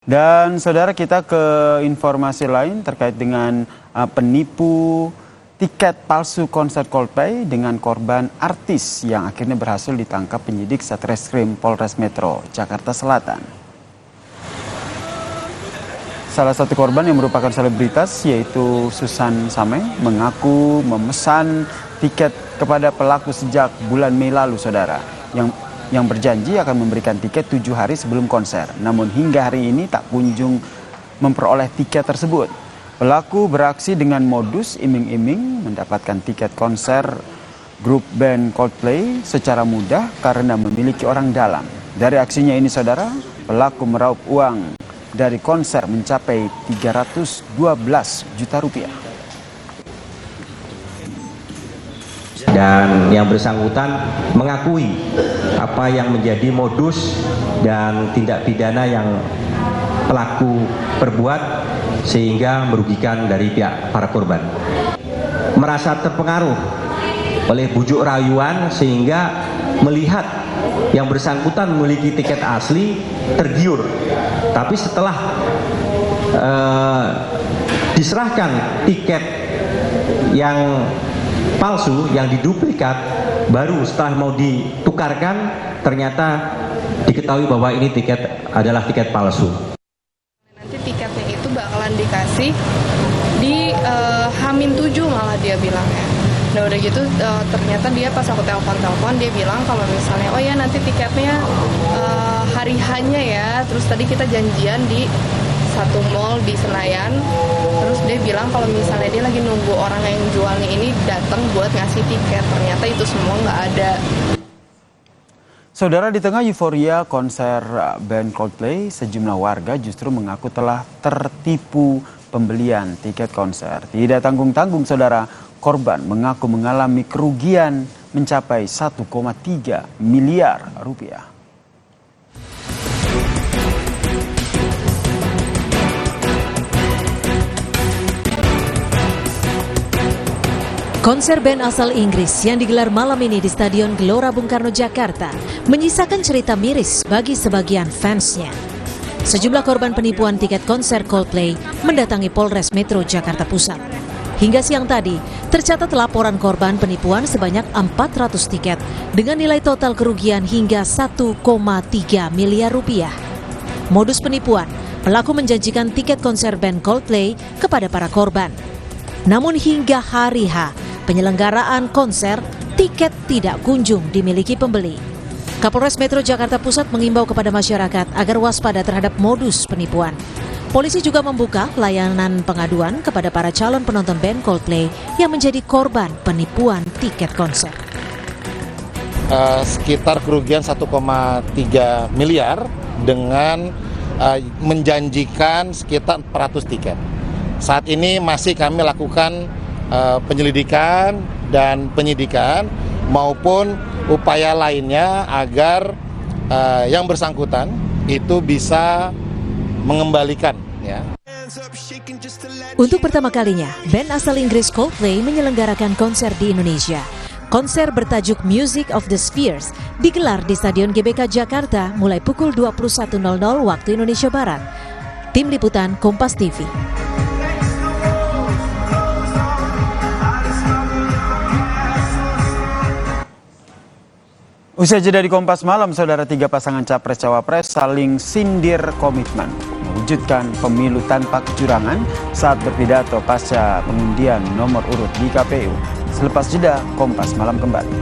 Dan saudara, kita ke informasi lain terkait dengan penipu tiket palsu konser Coldplay dengan korban artis yang akhirnya berhasil ditangkap penyidik Satreskrim Polres Metro Jakarta Selatan. Salah satu korban yang merupakan selebritas yaitu Susan Sameng mengaku memesan tiket kepada pelaku sejak bulan Mei lalu, saudara, yang berjanji akan memberikan tiket 7 hari sebelum konser. Namun hingga hari ini tak kunjung memperoleh tiket tersebut. Pelaku beraksi dengan modus iming-iming mendapatkan tiket konser grup band Coldplay secara mudah karena memiliki orang dalam. Dari aksinya ini, saudara, pelaku meraup uang dari konser mencapai 312 juta rupiah. Dan yang bersangkutan mengakui apa yang menjadi modus dan tindak pidana yang pelaku perbuat sehingga merugikan dari pihak para korban. Merasa terpengaruh oleh bujuk rayuan sehingga melihat yang bersangkutan memiliki tiket asli, tergiur. Tapi setelah diserahkan tiket yang palsu, yang diduplikat, baru setelah mau ditukarkan ternyata diketahui bahwa ini tiket adalah tiket palsu. Nanti tiketnya itu bakalan dikasih di H-7 malah dia bilangnya. Nah udah gitu ternyata dia pas aku telepon dia bilang kalau misalnya oh ya nanti tiketnya hari H-nya ya. Terus tadi kita janjian di satu mall di Senayan. Terus dia bilang kalau misalnya dia lagi nunggu orang yang jualnya ini datang buat ngasih tiket. Ternyata itu semua nggak ada. Saudara, di tengah euforia konser band Coldplay, sejumlah warga justru mengaku telah tertipu pembelian tiket konser. Tidak tanggung-tanggung, saudara, korban mengaku mengalami kerugian mencapai 1,3 miliar rupiah. Konser band asal Inggris yang digelar malam ini di Stadion Gelora Bung Karno, Jakarta menyisakan cerita miris bagi sebagian fansnya. Sejumlah korban penipuan tiket konser Coldplay mendatangi Polres Metro Jakarta Pusat. Hingga siang tadi, tercatat laporan korban penipuan sebanyak 400 tiket dengan nilai total kerugian hingga 1,3 miliar rupiah. Modus penipuan, pelaku menjanjikan tiket konser band Coldplay kepada para korban. Namun hingga hari H, penyelenggaraan konser, tiket tidak kunjung dimiliki pembeli. Kapolres Metro Jakarta Pusat mengimbau kepada masyarakat agar waspada terhadap modus penipuan. Polisi juga membuka layanan pengaduan kepada para calon penonton band Coldplay yang menjadi korban penipuan tiket konser. Sekitar kerugian 1,3 miliar dengan menjanjikan sekitar 400 tiket. Saat ini masih kami lakukan penyelidikan dan penyidikan maupun upaya lainnya agar yang bersangkutan itu bisa mengembalikan, ya. Untuk pertama kalinya, band asal Inggris Coldplay menyelenggarakan konser di Indonesia. Konser bertajuk Music of the Spheres digelar di Stadion GBK Jakarta mulai pukul 21.00 waktu Indonesia Barat. Tim Liputan Kompas TV. Usai jeda di Kompas Malam, saudara, 3 pasangan capres-cawapres saling sindir komitmen mewujudkan pemilu tanpa kecurangan saat berpidato pasca pengundian nomor urut di KPU. Selepas jeda, Kompas Malam kembali.